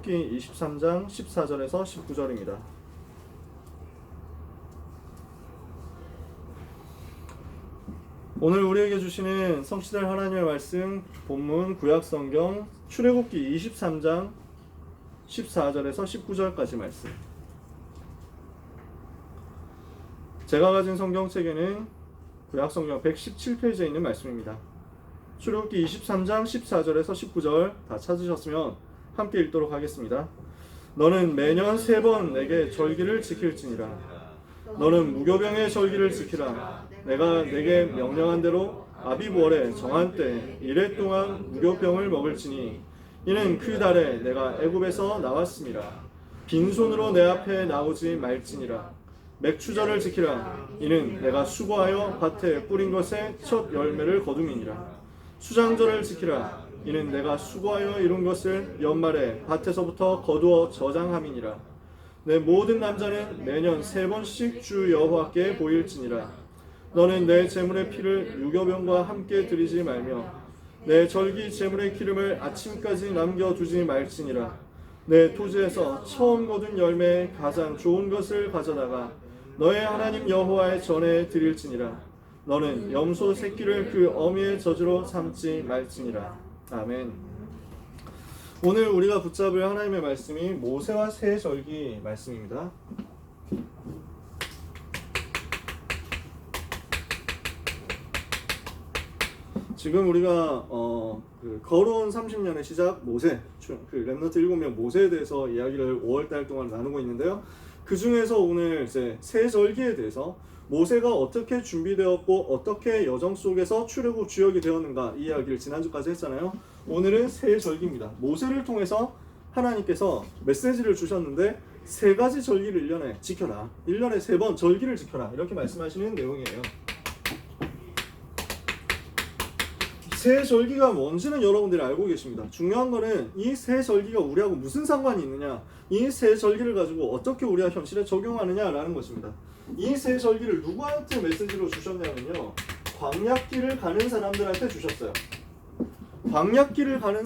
출애굽기 23장 14절에서 19절입니다. 오늘 우리에게 주시는 성취될 하나님의 말씀 본문 구약성경 출애굽기 23장 14절에서 19절까지 말씀. 제가 가진 성경책에는 구약성경 117페이지에 있는 말씀입니다. 출애굽기 23장 14절에서 19절 다 찾으셨으면 함께 읽도록 하겠습니다. 너는 매년 3번 내게 절기를 지킬지니라. 너는 무교병의 절기를 지키라. 내가 내게 명령한 대로 아비브월에 정한 때 이래 동안 무교병을 먹을지니 이는 그 달에 내가 애굽에서 나왔음이라. 빈손으로 내 앞에 나오지 말지니라. 맥추절을 지키라. 이는 내가 수고하여 밭에 뿌린 것의 첫 열매를 거둠이니라. 수장절을 지키라. 이는 내가 수고하여 이룬 것을 연말에 밭에서부터 거두어 저장함이니라. 내 모든 남자는 매년 3번씩 주 여호와께 보일지니라. 너는 내 제물의 피를 유교병과 함께 드리지 말며 내 절기 제물의 기름을 아침까지 남겨두지 말지니라. 내 토지에서 처음 거둔 열매의 가장 좋은 것을 가져다가 너의 하나님 여호와의 전에 드릴지니라. 너는 염소 새끼를 그 어미의 저주로 삼지 말지니라. 아멘. 오늘 우리가 붙잡을 하나님의 말씀이 모세와 새 절기 말씀입니다. 지금 우리가 거론 30년의 시작 모세, 렘넌트 7명 모세에 대해서 이야기를 5월달 동안 나누고 있는데요. 그 중에서 오늘 이제 새 절기에 대해서 모세가 어떻게 준비되었고 어떻게 여정 속에서 출애굽 주역이 되었는가 이 이야기를 지난주까지 했잖아요. 오늘은 새 절기입니다. 모세를 통해서 하나님께서 메시지를 주셨는데 3가지 절기를 1년에 지켜라. 1년에 3번 절기를 지켜라. 이렇게 말씀하시는 내용이에요. 새 절기가 뭔지는 여러분들이 알고 계십니다. 중요한 거는 이 새 절기가 우리하고 무슨 상관이 있느냐, 이 새 절기를 가지고 어떻게 우리가 현실에 적용하느냐라는 것입니다. 이 새 절기를 누구한테 메시지로 주셨냐면요, 광야길을 가는 사람들한테 주셨어요. 광야길을 가는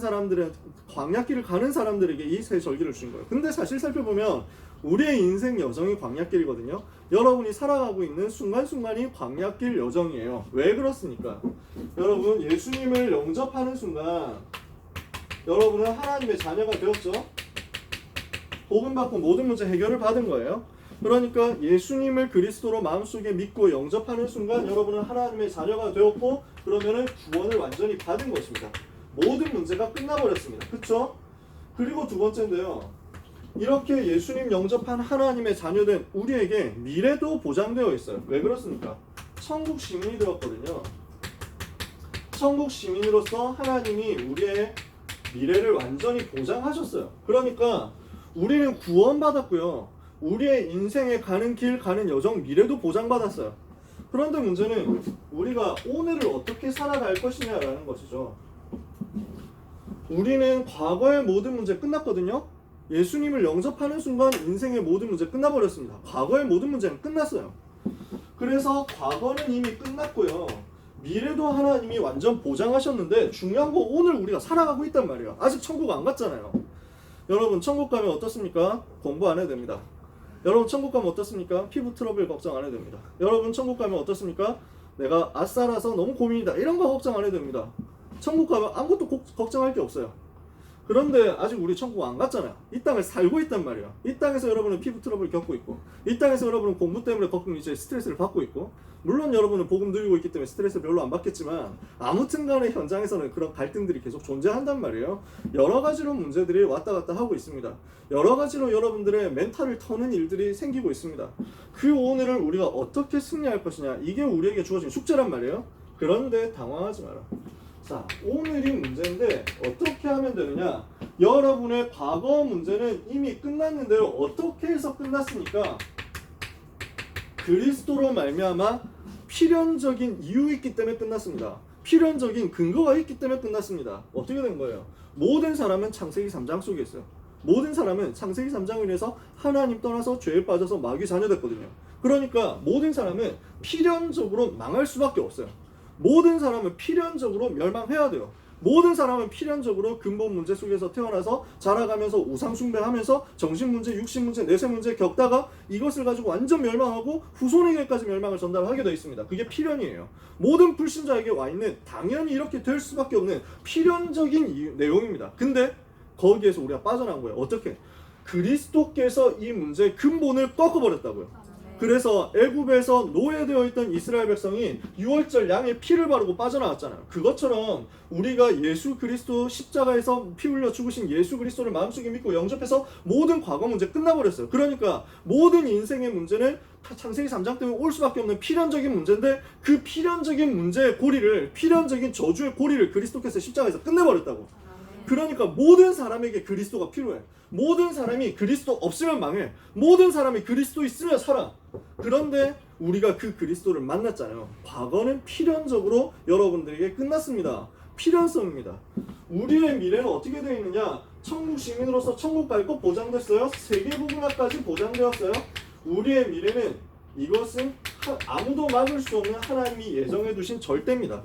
사람들에게 이 새 절기를 주신 거예요. 근데 사실 살펴보면 우리의 인생 여정이 광야길이거든요. 여러분이 살아가고 있는 순간순간이 광야길 여정이에요. 왜 그렇습니까? 여러분, 예수님을 영접하는 순간 여러분은 하나님의 자녀가 되었죠. 복음 받고 모든 문제 해결을 받은 거예요. 그러니까 예수님을 그리스도로 마음속에 믿고 영접하는 순간 여러분은 하나님의 자녀가 되었고, 그러면은 구원을 완전히 받은 것입니다. 모든 문제가 끝나버렸습니다. 그렇죠? 그리고 두 번째인데요, 이렇게 예수님 영접한 하나님의 자녀된 우리에게 미래도 보장되어 있어요. 왜 그렇습니까? 천국 시민이 되었거든요. 천국 시민으로서 하나님이 우리의 미래를 완전히 보장하셨어요. 그러니까 우리는 구원받았고요, 우리의 인생에 가는 길, 가는 여정, 미래도 보장받았어요. 그런데 문제는 우리가 오늘을 어떻게 살아갈 것이냐라는 것이죠. 우리는 과거의 모든 문제 끝났거든요. 예수님을 영접하는 순간 인생의 모든 문제 끝나버렸습니다. 과거의 모든 문제는 끝났어요. 그래서 과거는 이미 끝났고요, 미래도 하나님이 완전 보장하셨는데 중요한 거 오늘 우리가 살아가고 있단 말이에요. 아직 천국 안 갔잖아요. 여러분, 천국 가면 어떻습니까? 공부 안 해도 됩니다. 여러분, 천국 가면 어떻습니까? 피부 트러블 걱정 안 해도 됩니다. 여러분, 천국 가면 어떻습니까? 내가 아싸라서 너무 고민이다, 이런 거 걱정 안 해도 됩니다. 천국 가면 아무것도 걱정할 게 없어요. 그런데 아직 우리 천국 안 갔잖아요. 이 땅을 살고 있단 말이에요. 이 땅에서 여러분은 피부 트러블을 겪고 있고, 이 땅에서 여러분은 공부 때문에 이제 스트레스를 받고 있고, 물론 여러분은 복음 누리고 있기 때문에 스트레스 별로 안 받겠지만 아무튼 간에 현장에서는 그런 갈등들이 계속 존재한단 말이에요. 여러 가지로 문제들이 왔다 갔다 하고 있습니다. 여러 가지로 여러분들의 멘탈을 터는 일들이 생기고 있습니다. 그 오늘을 우리가 어떻게 승리할 것이냐, 이게 우리에게 주어진 숙제란 말이에요. 그런데 당황하지 마라. 자, 오늘이 문제인데 어떻게 하면 되느냐? 여러분의 과거 문제는 이미 끝났는데요, 어떻게 해서 끝났습니까? 그리스도로 말미암아 필연적인 이유 있기 때문에 끝났습니다. 필연적인 근거가 있기 때문에 끝났습니다. 어떻게 된 거예요? 모든 사람은 창세기 3장 속에 있어요. 모든 사람은 창세기 3장을 인해서 하나님 떠나서 죄에 빠져서 마귀 자녀됐거든요. 그러니까 모든 사람은 필연적으로 망할 수밖에 없어요. 모든 사람은 필연적으로 멸망해야 돼요. 모든 사람은 필연적으로 근본 문제 속에서 태어나서 자라가면서 우상 숭배하면서 정신 문제, 육신 문제, 내세 문제 겪다가 이것을 가지고 완전 멸망하고 후손에게까지 멸망을 전달하게 되어 있습니다. 그게 필연이에요. 모든 불신자에게 와 있는 당연히 이렇게 될 수밖에 없는 필연적인 내용입니다. 근데 거기에서 우리가 빠져나온 거예요. 어떻게? 그리스도께서 이 문제의 근본을 꺾어버렸다고요. 그래서 애굽에서 노예되어 있던 이스라엘 백성이 유월절 양의 피를 바르고 빠져나왔잖아요. 그것처럼 우리가 예수 그리스도 십자가에서 피 흘려 죽으신 예수 그리스도를 마음속에 믿고 영접해서 모든 과거 문제 끝나버렸어요. 그러니까 모든 인생의 문제는 창세기 3장 때문에 올 수밖에 없는 필연적인 문제인데 그 필연적인 문제의 고리를, 필연적인 저주의 고리를 그리스도께서 십자가에서 끝내버렸다고. 그러니까 모든 사람에게 그리스도가 필요해. 모든 사람이 그리스도 없으면 망해. 모든 사람이 그리스도 있으면 살아. 그런데 우리가 그 그리스도를 만났잖아요. 과거는 필연적으로 여러분들에게 끝났습니다. 필연성입니다. 우리의 미래는 어떻게 되어 있느냐? 천국 시민으로서 천국 갈 것 보장됐어요. 세계복음화까지 보장되었어요. 우리의 미래는 이것은 아무도 막을 수 없는 하나님이 예정해 두신 절대입니다.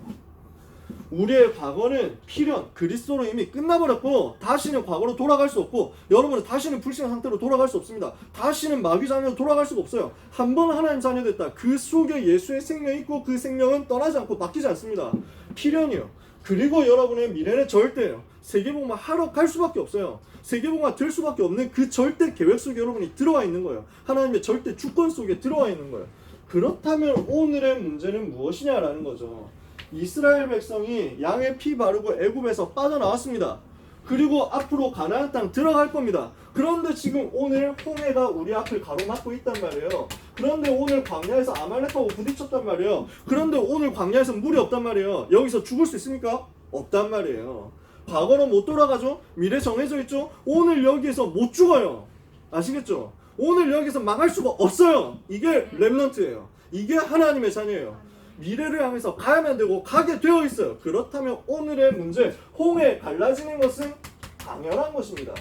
우리의 과거는 필연, 그리스도로 이미 끝나버렸고 다시는 과거로 돌아갈 수 없고 여러분은 다시는 불신한 상태로 돌아갈 수 없습니다. 다시는 마귀 자녀로 돌아갈 수가 없어요. 한 번 하나님 자녀 됐다. 그 속에 예수의 생명이 있고 그 생명은 떠나지 않고 바뀌지 않습니다. 필연이요. 그리고 여러분의 미래는 절대예요. 세계복음화 하러 갈 수밖에 없어요. 세계복음화 될 수밖에 없는 그 절대 계획 속에 여러분이 들어와 있는 거예요. 하나님의 절대 주권 속에 들어와 있는 거예요. 그렇다면 오늘의 문제는 무엇이냐라는 거죠. 이스라엘 백성이 양의 피 바르고 애굽에서 빠져나왔습니다. 그리고 앞으로 가나안 땅 들어갈 겁니다. 그런데 지금 오늘 홍해가 우리 앞을 가로막고 있단 말이에요. 그런데 오늘 광야에서 아말렉하고 부딪혔단 말이에요. 그런데 오늘 광야에서 물이 없단 말이에요. 여기서 죽을 수 있습니까? 없단 말이에요. 과거로 못 돌아가죠? 미래 정해져 있죠? 오늘 여기에서 못 죽어요. 아시겠죠? 오늘 여기서 망할 수가 없어요. 이게 렘넌트예요. 이게 하나님의 자녀예요. 미래를 향해서 가야만 되고 가게 되어 있어요. 그렇다면 오늘의 문제, 홍해 갈라지는 것은 당연한 것입니다.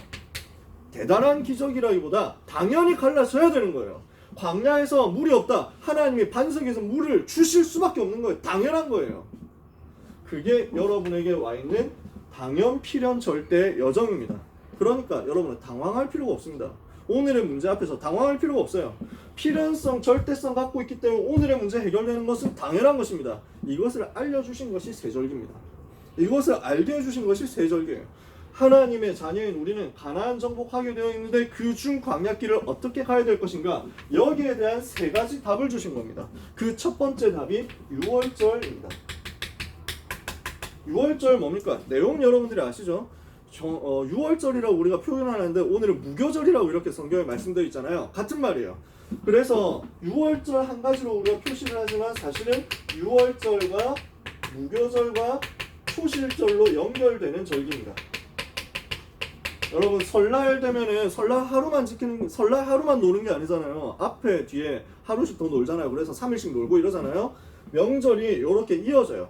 대단한 기적이라기보다 당연히 갈라져야 되는 거예요. 광야에서 물이 없다. 하나님이 반석에서 물을 주실 수밖에 없는 거예요. 당연한 거예요. 그게 여러분에게 와 있는 당연 필연 절대의 여정입니다. 그러니까 여러분은 당황할 필요가 없습니다. 오늘의 문제 앞에서 당황할 필요가 없어요. 필연성, 절대성 갖고 있기 때문에 오늘의 문제 해결되는 것은 당연한 것입니다. 이것을 알려주신 것이 세절기입니다. 이것을 알게 해주신 것이 세절기예요. 하나님의 자녀인 우리는 가나안 정복하게 되어 있는데 그 중 광야길을 어떻게 가야 될 것인가? 여기에 대한 세 가지 답을 주신 겁니다. 그 첫 번째 답이 유월절입니다. 유월절 뭡니까? 내용 여러분들이 아시죠? 유월절이라고 우리가 표현하는데 오늘은 무교절이라고 이렇게 성경에 말씀되어 있잖아요. 같은 말이에요. 그래서 유월절 한 가지로 우리가 표시를 하지만 사실은 유월절과 무교절과 초실절로 연결되는 절기입니다. 여러분 설날 되면은 설날 하루만 노는 게 아니잖아요. 앞에 뒤에 하루씩 더 놀잖아요. 그래서 3일씩 놀고 이러잖아요. 명절이 이렇게 이어져요.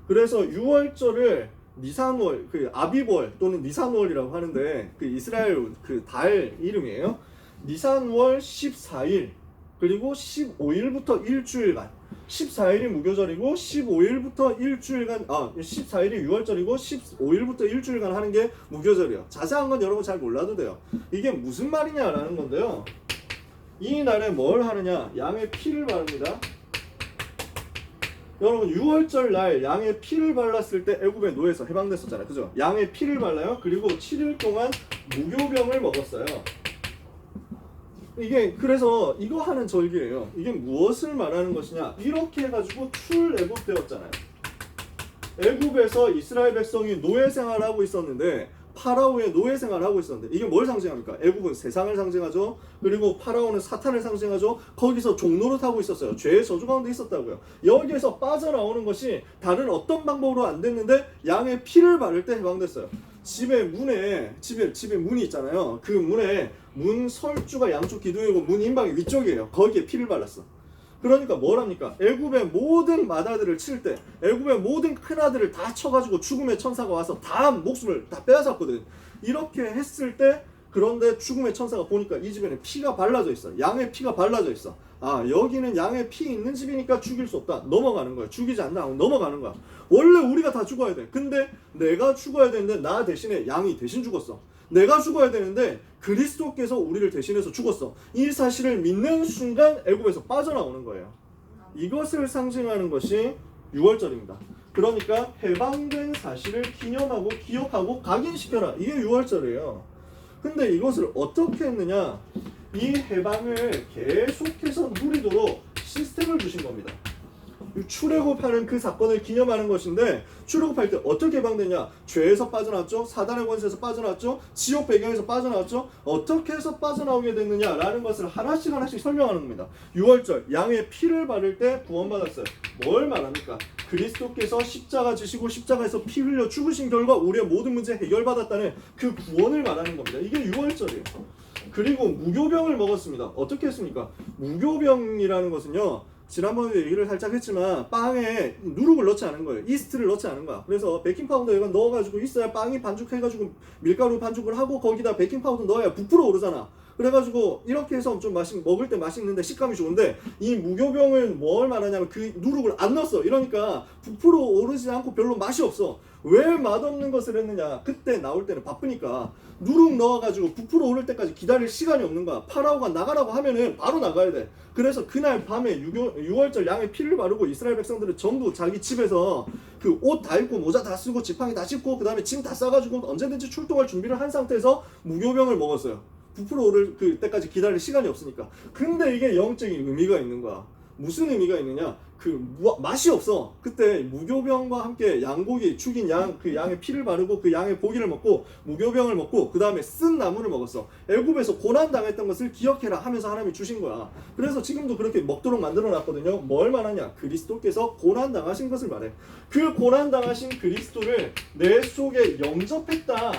그래서 유월절을 니산월, 그 아비월 또는 니산월이라고 하는데 그 이스라엘 그 달 이름이에요. 니산월 14일 그리고 15일부터 일주일간 14일이 무교절이고 15일부터 일주일간 14일이 유월절이고 15일부터 일주일간 하는 게 무교절이에요. 자세한 건 여러분 잘 몰라도 돼요. 이게 무슨 말이냐라는 건데요. 이 날에 뭘 하느냐? 양의 피를 바릅니다. 여러분 유월절 날 양의 피를 발랐을 때 애굽의 노예에서 해방됐었잖아요. 그죠? 양의 피를 발라요. 그리고 7일 동안 무교병을 먹었어요. 이게 그래서 이거 하는 절기예요. 이게 무엇을 말하는 것이냐? 이렇게 해가지고 출애굽되었잖아요. 애굽에서 이스라엘 백성이 노예 생활을 하고 있었는데 파라오의 노예 생활을 하고 있었는데 이게 뭘 상징합니까? 애굽은 세상을 상징하죠. 그리고 파라오는 사탄을 상징하죠. 거기서 종노릇 하고 있었어요. 죄의 저주 가운데 있었다고요. 여기에서 빠져나오는 것이 다른 어떤 방법으로 안 됐는데 양의 피를 바를 때 해방됐어요. 집에 문이 있잖아요. 그 문에 문 설주가 양쪽 기둥이고 문 인방이 위쪽이에요. 거기에 피를 발랐어. 그러니까 뭘 합니까? 애굽의 모든 맏아들을 칠 때 애굽의 모든 큰아들을 다 쳐가지고 죽음의 천사가 와서 다 목숨을 다 빼앗았거든. 이렇게 했을 때 그런데 죽음의 천사가 보니까 이 집에는 피가 발라져 있어. 양의 피가 발라져 있어. 아, 여기는 양의 피 있는 집이니까 죽일 수 없다. 넘어가는 거야. 죽이지 않나 하고 넘어가는 거야. 원래 우리가 다 죽어야 돼. 근데 내가 죽어야 되는데 나 대신에 양이 대신 죽었어. 내가 죽어야 되는데 그리스도께서 우리를 대신해서 죽었어. 이 사실을 믿는 순간 애굽에서 빠져나오는 거예요. 이것을 상징하는 것이 유월절입니다. 그러니까 해방된 사실을 기념하고 기억하고 각인시켜라. 이게 유월절이에요. 근데 이것을 어떻게 했느냐? 이 해방을 계속해서 누리도록 시스템을 주신 겁니다. 출애굽하는 그 사건을 기념하는 것인데, 출애굽할 때 어떻게 해방되냐? 죄에서 빠져나왔죠. 사단의 권세에서 빠져나왔죠. 지옥 배경에서 빠져나왔죠. 어떻게 해서 빠져나오게 됐느냐라는 것을 하나씩 하나씩 설명하는 겁니다. 유월절 양의 피를 바를 때 구원받았어요. 뭘 말합니까? 그리스도께서 십자가 지시고 십자가에서 피 흘려 죽으신 결과 우리의 모든 문제 해결받았다는 그 구원을 말하는 겁니다. 이게 유월절이에요. 그리고 무교병을 먹었습니다. 어떻게 했습니까? 무교병이라는 것은요, 지난번에 얘기를 살짝 했지만 빵에 누룩을 넣지 않은 거예요. 이스트를 넣지 않은 거야. 그래서 베이킹파우더 이건 넣어가지고 있어야 빵이 반죽해가지고 밀가루 반죽을 하고 거기다 베이킹파우더 넣어야 부풀어 오르잖아. 그래가지고 이렇게 해서 좀 먹을 때 맛있는데 식감이 좋은데, 이 무교병은 뭘 말하냐면 그 누룩을 안 넣었어. 이러니까 부풀어 오르지 않고 별로 맛이 없어. 왜 맛없는 것을 했느냐? 그때 나올 때는 바쁘니까 누룩 넣어가지고 부풀어 오를 때까지 기다릴 시간이 없는 거야. 파라오가 나가라고 하면은 바로 나가야 돼. 그래서 그날 밤에 유월절 양의 피를 바르고 이스라엘 백성들은 전부 자기 집에서 그 옷 다 입고 모자 다 쓰고 지팡이 다 짚고 그 다음에 짐 다 싸가지고 언제든지 출동할 준비를 한 상태에서 무교병을 먹었어요. 부풀어 오를 그 때까지 기다릴 시간이 없으니까. 근데 이게 영적인 의미가 있는 거야. 무슨 의미가 있느냐? 맛이 없어. 그때 무교병과 함께 양고기 죽인 그 양의 피를 바르고 그 양의 고기를 먹고 무교병을 먹고 그 다음에 쓴 나무를 먹었어. 애굽에서 고난 당했던 것을 기억해라 하면서 하나님이 주신 거야. 그래서 지금도 그렇게 먹도록 만들어 놨거든요. 뭘 말하냐? 그리스도께서 고난 당하신 것을 말해. 그 고난 당하신 그리스도를 내 속에 영접했다.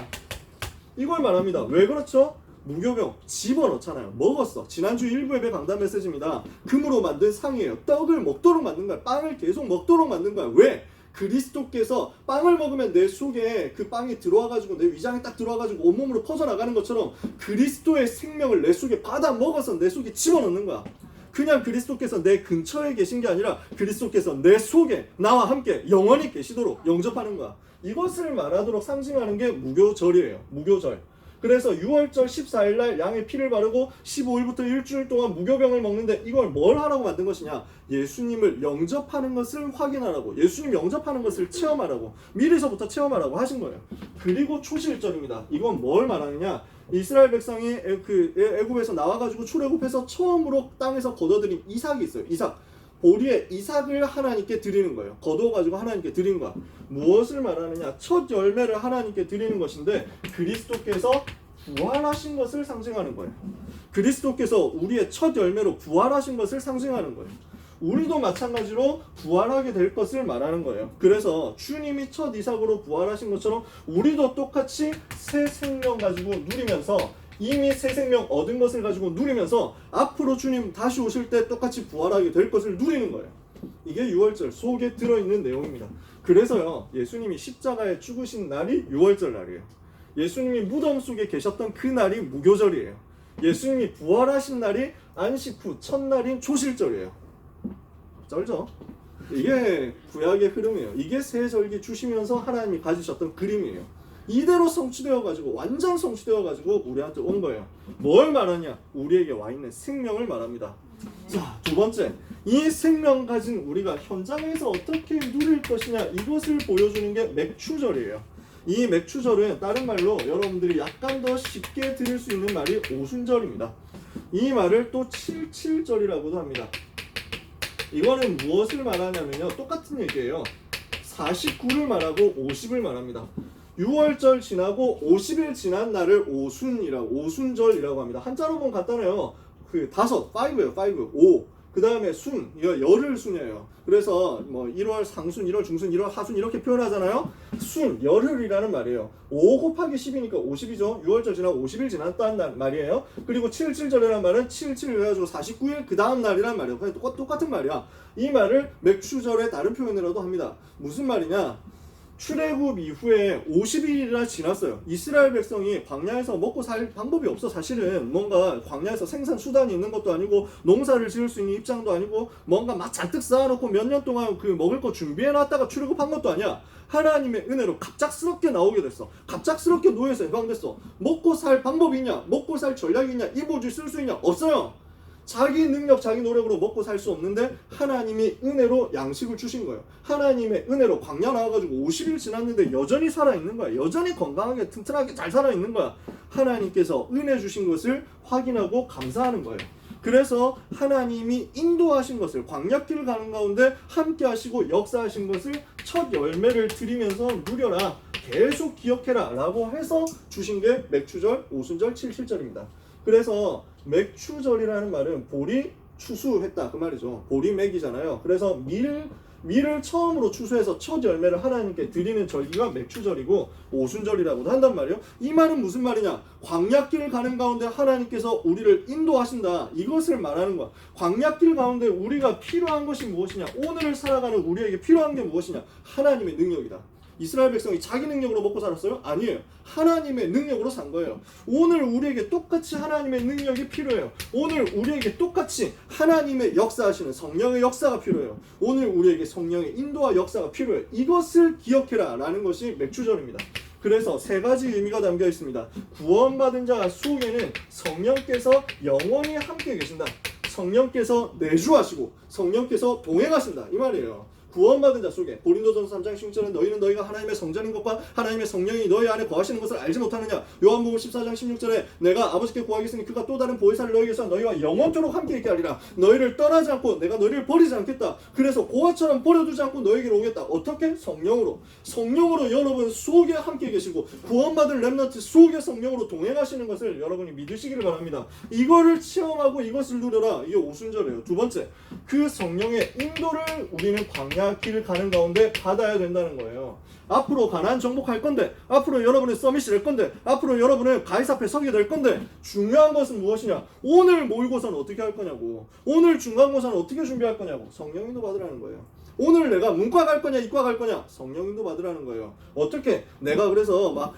이걸 말합니다. 왜 그렇죠? 무교병 집어넣잖아요. 먹었어. 지난주 일부 예배 강단 메시지입니다. 금으로 만든 상이에요. 떡을 먹도록 만든 거야. 빵을 계속 먹도록 만든 거야. 왜? 그리스도께서 빵을 먹으면 내 속에 그 빵이 들어와가지고 내 위장에 딱 들어와가지고 온몸으로 퍼져나가는 것처럼 그리스도의 생명을 내 속에 받아 먹어서 내 속에 집어넣는 거야. 그냥 그리스도께서 내 근처에 계신 게 아니라 그리스도께서 내 속에 나와 함께 영원히 계시도록 영접하는 거야. 이것을 말하도록 상징하는 게 무교절이에요. 무교절. 그래서 6월절 14일날 양의 피를 바르고 15일부터 일주일 동안 무교병을 먹는데, 이걸 뭘 하라고 만든 것이냐? 예수님을 영접하는 것을 확인하라고, 예수님 영접하는 것을 체험하라고, 미리서부터 체험하라고 하신 거예요. 그리고 초실절입니다. 이건 뭘 말하느냐? 이스라엘 백성이 애굽에서 나와가지고 출애굽해서 처음으로 땅에서 거둬들인 이삭이 있어요. 이삭. 보리에 이삭을 하나님께 드리는 거예요. 거두어가지고 하나님께 드린 거야. 무엇을 말하느냐? 첫 열매를 하나님께 드리는 것인데, 그리스도께서 부활하신 것을 상징하는 거예요. 그리스도께서 우리의 첫 열매로 부활하신 것을 상징하는 거예요. 우리도 마찬가지로 부활하게 될 것을 말하는 거예요. 그래서 주님이 첫 이삭으로 부활하신 것처럼 우리도 똑같이 새 생명 가지고 누리면서, 이미 새 생명 얻은 것을 가지고 누리면서 앞으로 주님 다시 오실 때 똑같이 부활하게 될 것을 누리는 거예요. 이게 유월절 속에 들어있는 내용입니다. 그래서요, 예수님이 십자가에 죽으신 날이 유월절 날이에요. 예수님이 무덤 속에 계셨던 그 날이 무교절이에요. 예수님이 부활하신 날이 안식 후 첫날인 초실절이에요. 쩔죠? 이게 구약의 흐름이에요. 이게 새 절기 주시면서 하나님이 가지셨던 그림이에요. 이대로 성취되어가지고, 완전 성취되어가지고 우리한테 온 거예요. 뭘 말하냐? 우리에게 와 있는 생명을 말합니다. 자, 두 번째, 이 생명 가진 우리가 현장에서 어떻게 누릴 것이냐, 이것을 보여주는 게 맥추절이에요. 이 맥추절은 다른 말로 여러분들이 약간 더 쉽게 들을 수 있는 말이 오순절입니다. 이 말을 또 칠칠절이라고도 합니다. 이거는 무엇을 말하냐면요, 똑같은 얘기예요. 49를 말하고 50을 말합니다. 6월절 지나고 50일 지난 날을 오순절이라고 합니다. 한자로 보면 간단해요. 그 5예요. 5. 그 다음에 순, 이거 열흘 순이에요. 그래서 뭐 1월 상순, 1월 중순, 1월 하순 이렇게 표현하잖아요. 순, 열흘이라는 말이에요. 5 곱하기 10이니까 50이죠. 6월절 지나고 50일 지났다는 말이에요. 그리고 77절이라는 말은 77 해가지고 49일 그 다음 날이란 말이에요. 그냥 똑같은 말이야. 이 말을 맥추절의 다른 표현이라도 합니다. 무슨 말이냐? 출애굽 이후에 50일이나 지났어요. 이스라엘 백성이 광야에서 먹고 살 방법이 없어. 사실은 뭔가 광야에서 생산 수단이 있는 것도 아니고 농사를 지을 수 있는 입장도 아니고 뭔가 막 잔뜩 쌓아놓고 몇 년 동안 그 먹을 거 준비해놨다가 출애굽한 것도 아니야. 하나님의 은혜로 갑작스럽게 나오게 됐어. 갑작스럽게 노예에서 해방됐어. 먹고 살 방법이 있냐? 먹고 살 전략이 있냐? 이보지 쓸 수 있냐? 없어요. 자기 능력, 자기 노력으로 먹고 살 수 없는데 하나님이 은혜로 양식을 주신 거예요. 하나님의 은혜로 광야 나와가지고 50일 지났는데 여전히 살아있는 거야. 여전히 건강하게 튼튼하게 잘 살아있는 거야. 하나님께서 은혜 주신 것을 확인하고 감사하는 거예요. 그래서 하나님이 인도하신 것을 광야길을 가는 가운데 함께 하시고 역사하신 것을 첫 열매를 드리면서 누려라, 계속 기억해라 라고 해서 주신 게 맥추절, 오순절, 칠칠절입니다. 그래서 맥추절이라는 말은 보리 추수했다 그 말이죠. 보리 맥이잖아요. 그래서 밀을 처음으로 추수해서 첫 열매를 하나님께 드리는 절기가 맥추절이고 오순절이라고도 한단 말이에요. 이 말은 무슨 말이냐? 광야길 가는 가운데 하나님께서 우리를 인도하신다, 이것을 말하는 거야. 광야길 가운데 우리가 필요한 것이 무엇이냐? 오늘을 살아가는 우리에게 필요한 게 무엇이냐? 하나님의 능력이다. 이스라엘 백성이 자기 능력으로 먹고 살았어요? 아니에요. 하나님의 능력으로 산 거예요. 오늘 우리에게 똑같이 하나님의 능력이 필요해요. 오늘 우리에게 똑같이 하나님의 역사하시는 성령의 역사가 필요해요. 오늘 우리에게 성령의 인도와 역사가 필요해요. 이것을 기억해라 라는 것이 맥추절입니다. 그래서 세 가지 의미가 담겨 있습니다. 구원받은 자 속에는 성령께서 영원히 함께 계신다. 성령께서 내주하시고 성령께서 동행하신다 이 말이에요. 구원받은 자 속에, 고린도전서 3장 16절에 너희는 너희가 하나님의 성전인 것과 하나님의 성령이 너희 안에 거하시는 것을 알지 못하느냐. 요한복음 14장 16절에 내가 아버지께 구하겠으니 그가 또 다른 보혜사를 너희에게서 너희와 영원토록 함께 있게 하리라. 너희를 떠나지 않고 내가 너희를 버리지 않겠다. 그래서 고아처럼 버려두지 않고 너희에게로 오겠다. 어떻게? 성령으로. 성령으로 여러분 속에 함께 계시고 구원받은 렘넌트 속에 성령으로 동행하시는 것을 여러분이 믿으시기를 바랍니다. 이거를 체험하고 이것을 누려라. 이게 오순절이에요. 두 번째, 그 성령의 인도를 우리는 광야 길을 가는 가운데 받아야 된다는 거예요. 앞으로 가나안 정복할 건데, 앞으로 여러분은 서밋이 될 건데, 앞으로 여러분은 가이사 앞에 서게 될 건데, 중요한 것은 무엇이냐? 오늘 모의고사는 어떻게 할 거냐고, 오늘 중간고사는 어떻게 준비할 거냐고, 성령 인도 받으라는 거예요. 오늘 내가 문과 갈 거냐 이과 갈 거냐, 성령 인도 받으라는 거예요. 어떻게 내가 그래서 막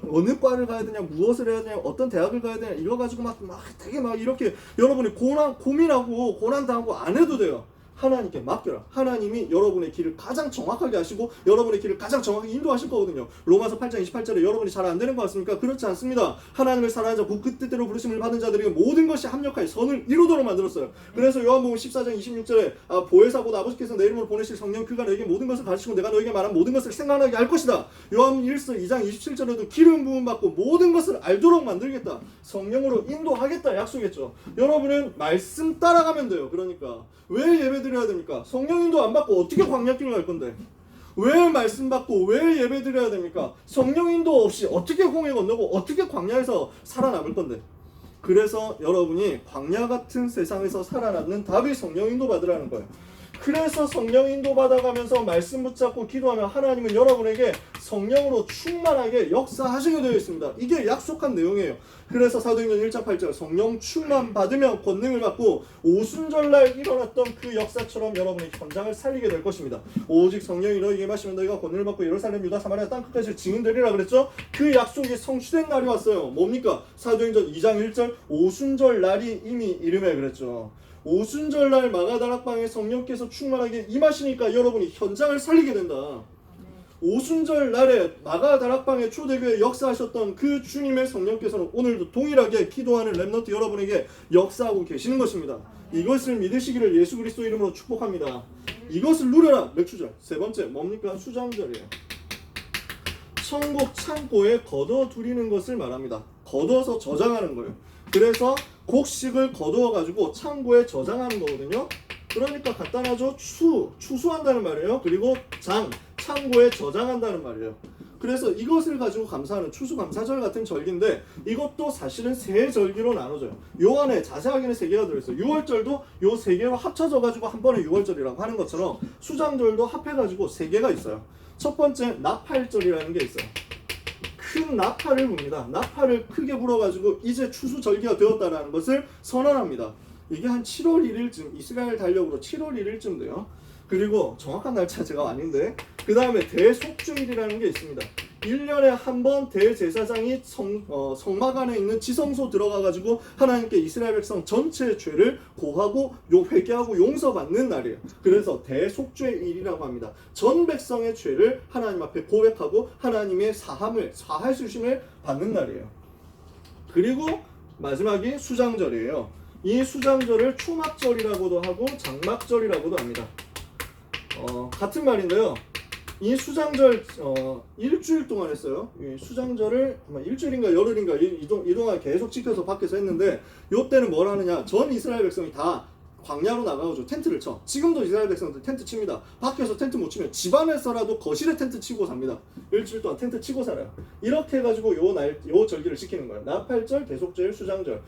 어느 과를 가야 되냐, 무엇을 해야 되냐, 어떤 대학을 가야 되냐, 이거 가지고 막 되게 막 이렇게 여러분이 고민하고 고난당하고 안 해도 돼요. 하나님께 맡겨라. 하나님이 여러분의 길을 가장 정확하게 하시고 여러분의 길을 가장 정확하게 인도하실 거거든요. 로마서 8장 28절에 여러분이 잘 안 되는 것 같습니까? 그렇지 않습니다. 하나님을 사랑하는 자, 그 뜻대로 부르심을 받은 자들에게 모든 것이 합력하여 선을 이루도록 만들었어요. 그래서 요한복음 14장 26절에 보혜사 곧 아버지께서 내 이름으로 보내실 성령, 그가 너에게 모든 것을 가르치고 내가 너에게 말한 모든 것을 생각나게 할 것이다. 요한 1서 2장 27절에도 기름 부음 받고 모든 것을 알도록 만들겠다. 성령으로 인도하겠다 약속했죠. 여러분은 말씀 따라가면 돼요. 그러니까 왜 예배 드려야 됩니까? 성령 인도 안 받고 어떻게 광야길을 갈 건데? 왜 말씀 받고 왜 예배 드려야 됩니까? 성령 인도 없이 어떻게 홍해 건너고 어떻게 광야에서 살아남을 건데? 그래서 여러분이 광야 같은 세상에서 살아남는 답이 성령 인도 받으라는 거예요. 그래서 성령 인도 받아가면서 말씀 붙잡고 기도하면 하나님은 여러분에게 성령으로 충만하게 역사하시게 되어 있습니다. 이게 약속한 내용이에요. 그래서 사도행전 1장 8절 성령 충만 받으면 권능을 받고 오순절날 일어났던 그 역사처럼 여러분이 현장을 살리게 될 것입니다. 오직 성령이 너희에게 임하시면 너희가 권능을 받고 예루살렘, 유다, 사마리아 땅끝까지 증인되리라 그랬죠. 그 약속이 성취된 날이 왔어요. 뭡니까? 사도행전 2장 1절 오순절 날이 이미 이름에 그랬죠. 오순절날 마가다락방에 성령께서 충만하게 임하시니까 여러분이 현장을 살리게 된다. 오순절날에 마가다락방에 초대교회 역사하셨던 그 주님의 성령께서는 오늘도 동일하게 기도하는 렘넌트 여러분에게 역사하고 계시는 것입니다. 이것을 믿으시기를 예수 그리스도 이름으로 축복합니다. 이것을 누려라. 맥추절. 세 번째 뭡니까? 수장절이에요. 천국 창고에 걷어두리는 것을 말합니다. 걷어서 저장하는 거예요. 그래서 곡식을 거두어가지고 창고에 저장하는 거거든요. 그러니까 간단하죠. 추수한다는 말이에요. 그리고 창고에 저장한다는 말이에요. 그래서 이것을 가지고 감사하는 추수감사절 같은 절기인데 이것도 사실은 세 절기로 나눠져요. 요 안에 자세하게는 세 개가 들어있어요. 6월절도 요 세 개로 합쳐져가지고 한 번에 6월절이라고 하는 것처럼 수장절도 합해가지고 세 개가 있어요. 첫 번째 나팔절이라는 게 있어요. 큰 나팔을 붑니다. 나팔을 크게 불어가지고 이제 추수절기가 되었다는 것을 선언합니다. 이게 한 7월 1일쯤 이스라엘 달력으로 7월 1일쯤 돼요. 그리고 정확한 날짜 제가 아닌데 그 다음에 대속죄일이라는 게 있습니다. 1년에 한 번 대제사장이 성막 안에 있는 지성소 들어가가지고 하나님께 이스라엘 백성 전체의 죄를 고하고 회개하고 용서받는 날이에요. 그래서 대속죄일이라고 합니다. 전 백성의 죄를 하나님 앞에 고백하고 하나님의 사할 수심을 받는 날이에요. 그리고 마지막이 수장절이에요. 이 수장절을 초막절이라고도 하고 장막절이라고도 합니다. 같은 말인데요. 이 수장절 일주일 동안 했어요. 이 수장절을 일주일인가 열흘인가 이동안 계속 지켜서 밖에서 했는데 이때는 뭘 하느냐. 전 이스라엘 백성이 다 광야로 나가가지고 텐트를 쳐. 지금도 이스라엘 백성들 텐트 칩니다. 밖에서 텐트 못 치면 집 안에서라도 거실에 텐트 치고 삽니다. 일주일 동안 텐트 치고 살아요. 이렇게 해가지고 요 절기를 지키는 거예요. 나팔절, 대속절, 수장절.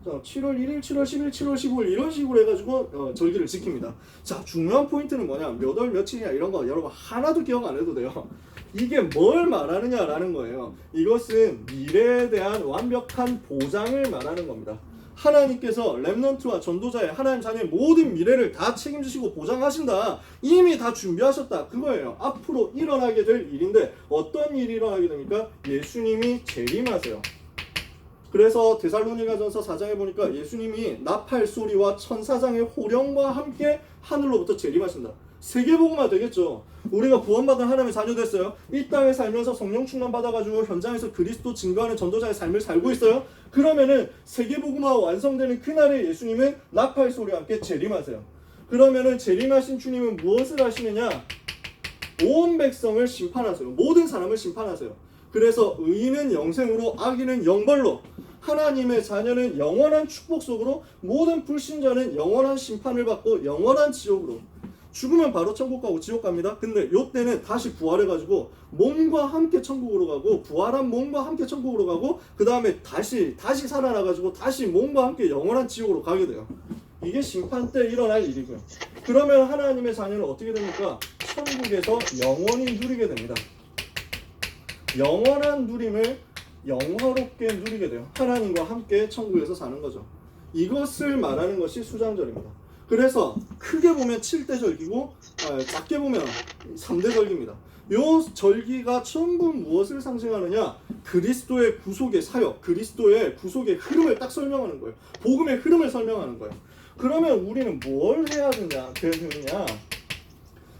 7월 1일, 7월 10일, 7월 15일 이런 식으로 해가지고 절기를 지킵니다. 자, 중요한 포인트는 뭐냐? 몇 월 며칠이냐 이런 거 여러분 하나도 기억 안 해도 돼요. 이게 뭘 말하느냐라는 거예요. 이것은 미래에 대한 완벽한 보장을 말하는 겁니다. 하나님께서 렘넌트와 전도자의 하나님 자녀의 모든 미래를 다 책임지시고 보장하신다. 이미 다 준비하셨다. 그거예요. 앞으로 일어나게 될 일인데 어떤 일이 일어나게 됩니까? 예수님이 재림하세요. 그래서 데살로니가전서 4장에 보니까 예수님이 나팔 소리와 천사장의 호령과 함께 하늘로부터 재림하신다. 세계복음화 되겠죠. 우리가 구원받은 하나님의 자녀 됐어요. 이 땅에 살면서 성령 충만 받아가지고 현장에서 그리스도 증거하는 전도자의 삶을 살고 있어요. 그러면은 세계복음화 완성되는 그날에 예수님은 나팔 소리와 함께 재림하세요. 그러면은 재림하신 주님은 무엇을 하시느냐? 온 백성을 심판하세요. 모든 사람을 심판하세요. 그래서 의인은 영생으로 악인은 영벌로, 하나님의 자녀는 영원한 축복 속으로, 모든 불신자는 영원한 심판을 받고 영원한 지옥으로, 죽으면 바로 천국 가고 지옥 갑니다. 근데 요때는 다시 부활해가지고 몸과 함께 천국으로 가고, 부활한 몸과 함께 천국으로 가고, 그 다음에 다시 살아나가지고 다시 몸과 함께 영원한 지옥으로 가게 돼요. 이게 심판 때 일어날 일이고요. 그러면 하나님의 자녀는 어떻게 됩니까? 천국에서 영원히 누리게 됩니다. 영원한 누림을 영화롭게 누리게 돼요. 하나님과 함께 천국에서 사는 거죠. 이것을 말하는 것이 수장절입니다. 그래서 크게 보면 7대 절기고 작게 보면 3대 절기입니다. 요 절기가 전부 무엇을 상징하느냐? 그리스도의 구속의 사역, 그리스도의 구속의 흐름을 딱 설명하는 거예요. 복음의 흐름을 설명하는 거예요. 그러면 우리는 뭘 해야 되냐?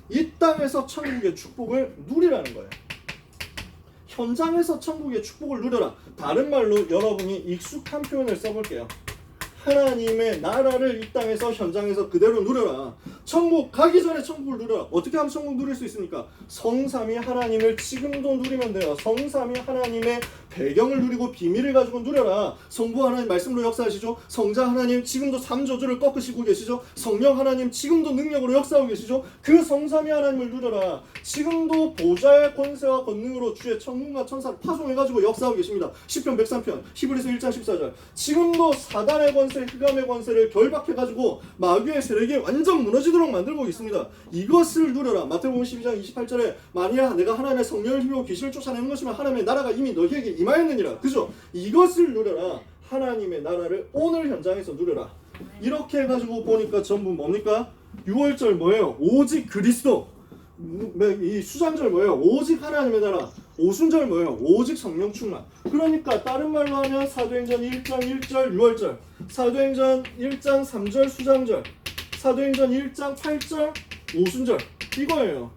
이 땅에서 천국의 축복을 누리라는 거예요. 현장에서 천국의 축복을 누려라. 다른 말로 여러분이 익숙한 표현을 써볼게요. 하나님의 나라를 이 땅에서 현장에서 그대로 누려라. 천국 가기 전에 천국을 누려라. 어떻게 하면 천국 누릴 수 있습니까? 성삼위 하나님을 지금도 누리면 돼요. 성삼위 하나님의 배경을 누리고 비밀을 가지고 누려라. 성부 하나님 말씀으로 역사하시죠. 성자 하나님 지금도 삼저주를 꺾으시고 계시죠. 성령 하나님 지금도 능력으로 역사하고 계시죠. 그 성삼위 하나님을 누려라. 지금도 보좌의 권세와 권능으로 주의 천군과 천사를 파송해가지고 역사하고 계십니다. 시편 103편 히브리서 1장 14절. 지금도 사단의 권세, 흑암의 권세를 결박해가지고 마귀의 세력이 완전 무너지도록 만들고 있습니다. 이것을 누려라. 마태복음 12장 28절에 만일 내가 하나님의 성령을 힘으로 귀신을 쫓아내는 것이면 하나님의 나라가 이미 너희에게 임하였느니라. 그죠? 이것을 누려라. 하나님의 나라를 오늘 현장에서 누려라. 이렇게 해가지고 보니까 전부 뭡니까? 6월절 뭐예요? 오직 그리스도. 이 수장절 뭐예요? 오직 하나님의 나라. 오순절 뭐예요? 오직 성령 충만. 그러니까 다른 말로 하면 사도행전 1장 1절 6월절, 사도행전 1장 3절 수장절, 사도행전 1장 8절 오순절, 이거예요.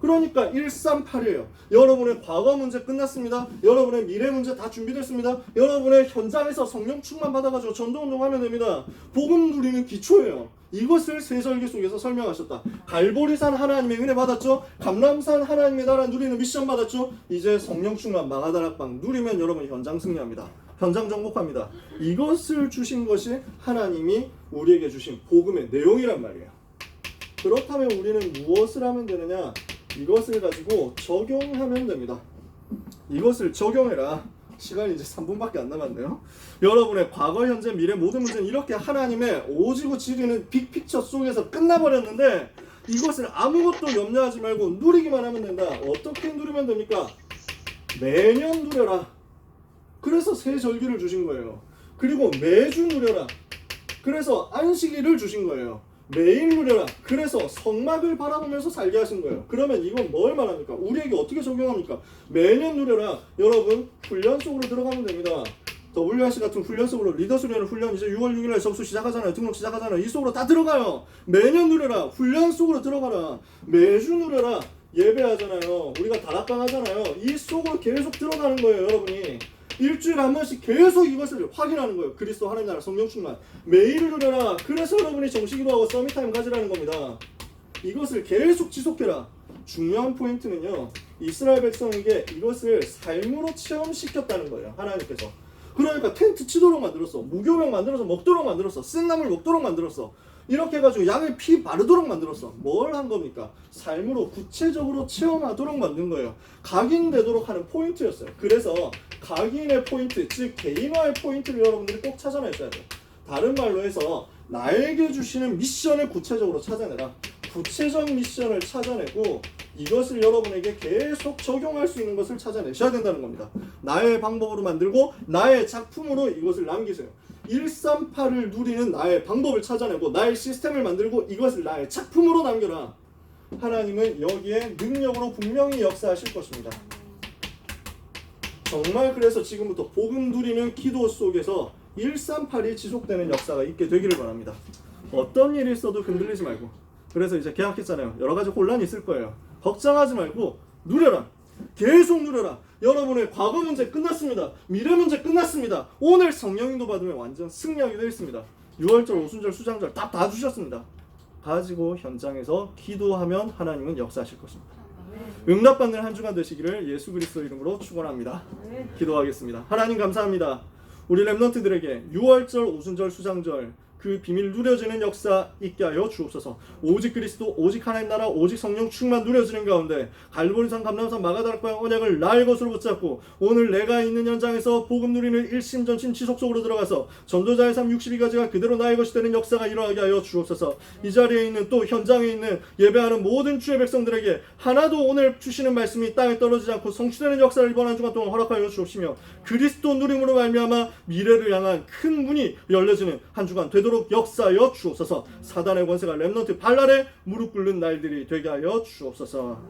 그러니까 138이에요. 여러분의 과거 문제 끝났습니다. 여러분의 미래 문제 다 준비됐습니다. 여러분의 현장에서 성령 충만 받아가지고 전도운동하면 됩니다. 복음 누리는 기초예요. 이것을 세절기 속에서 설명하셨다. 갈보리산 하나님의 은혜 받았죠. 감람산 하나님의 나라 누리는 미션 받았죠. 이제 성령 충만 마가다락방 누리면 여러분 현장 승리합니다. 현장 정복합니다. 이것을 주신 것이 하나님이 우리에게 주신 복음의 내용이란 말이에요. 그렇다면 우리는 무엇을 하면 되느냐? 이것을 가지고 적용하면 됩니다. 이것을 적용해라. 시간이 이제 3분밖에 안 남았네요. 여러분의 과거, 현재, 미래 모든 문제는 이렇게 하나님의 오지고 지리는 빅픽처 속에서 끝나버렸는데 이것을 아무것도 염려하지 말고 누리기만 하면 된다. 어떻게 누리면 됩니까? 매년 누려라. 그래서 새 절기를 주신 거예요. 그리고 매주 누려라. 그래서 안식일을 주신 거예요. 매일 누려라. 그래서 성막을 바라보면서 살게 하신 거예요. 그러면 이건 뭘 말합니까? 우리에게 어떻게 적용합니까? 매년 누려라. 여러분 훈련 속으로 들어가면 됩니다. WRC 같은 훈련 속으로 리더 수련 훈련 이제 6월 6일에 접수 시작하잖아요. 등록 시작하잖아요. 이 속으로 다 들어가요. 매년 누려라. 훈련 속으로 들어가라. 매주 누려라. 예배하잖아요. 우리가 다락방 하잖아요. 이 속으로 계속 들어가는 거예요, 여러분이. 일주일에 한 번씩 계속 이것을 확인하는 거예요. 그리스도 하나님 나라 성령 충만. 매일 누려라. 그래서 여러분이 정식기도하고 서밋타임 가지라는 겁니다. 이것을 계속 지속해라. 중요한 포인트는요. 이스라엘 백성에게 이것을 삶으로 체험시켰다는 거예요. 하나님께서. 그러니까 텐트 치도록 만들었어. 무교병 만들어서 먹도록 만들었어. 쓴 나물 먹도록 만들었어. 이렇게 해가지고 양의 피 바르도록 만들었어. 뭘 한 겁니까? 삶으로 구체적으로 체험하도록 만든 거예요. 각인되도록 하는 포인트였어요. 그래서 각인의 포인트, 즉 개인화의 포인트를 여러분들이 꼭 찾아내셔야 돼요. 다른 말로 해서 나에게 주시는 미션을 구체적으로 찾아내라. 구체적 미션을 찾아내고 이것을 여러분에게 계속 적용할 수 있는 것을 찾아내셔야 된다는 겁니다. 나의 방법으로 만들고 나의 작품으로 이것을 남기세요. 138을 누리는 나의 방법을 찾아내고 나의 시스템을 만들고 이것을 나의 작품으로 남겨라. 하나님은 여기에 능력으로 분명히 역사하실 것입니다. 정말 그래서 지금부터 복음 누리는 기도 속에서 138이 지속되는 역사가 있게 되기를 바랍니다. 어떤 일이 있어도 흔들리지 말고. 그래서 이제 계약했잖아요. 여러 가지 혼란이 있을 거예요. 걱정하지 말고 누려라. 계속 누려라. 여러분의 과거 문제 끝났습니다. 미래 문제 끝났습니다. 오늘 성령인도 받으면 완전 승리하게 되어 있습니다. 6월절, 오순절, 수장절 다 주셨습니다. 가지고 현장에서 기도하면 하나님은 역사하실 것입니다. 응답받는 한 주간 되시기를 예수 그리스도 이름으로 축원합니다. 기도하겠습니다. 하나님 감사합니다. 우리 렘넌트들에게 6월절, 오순절, 수장절 그 비밀 누려지는 역사 있게 하여 주옵소서. 오직 그리스도, 오직 하나님 나라, 오직 성령 충만 누려지는 가운데 갈보리산, 감람산, 마가다락방의 언약을 나의 것으로 붙잡고 오늘 내가 있는 현장에서 복음 누리는 일심전심 지속 속으로 들어가서 전도자의 삶 62가지가 그대로 나의 것이 되는 역사가 일어나게 하여 주옵소서. 이 자리에 있는 또 현장에 있는 예배하는 모든 주의 백성들에게 하나도 오늘 주시는 말씀이 땅에 떨어지지 않고 성취되는 역사를 이번 한 주간 동안 허락하여 주옵시며 그리스도 누림으로 말미암아 미래를 향한 큰 문이 열려지는 한 주간 되도록 역사하여 주옵소서. 사단의 권세가 렘넌트 발날에 무릎 꿇는 날들이 되게 하여 주옵소서.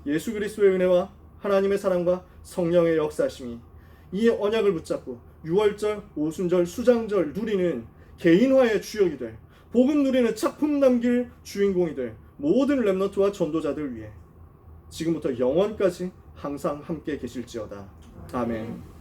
예수 그리스도의 은혜와 하나님의 사랑과 성령의 역사심이 이 언약을 붙잡고 6월절, 오순절, 수장절 누리는 개인화의 주역이 될 복음 누리는 작품 남길 주인공이 될 모든 렘넌트와 전도자들 위해 지금부터 영원까지 항상 함께 계실지어다. 아멘.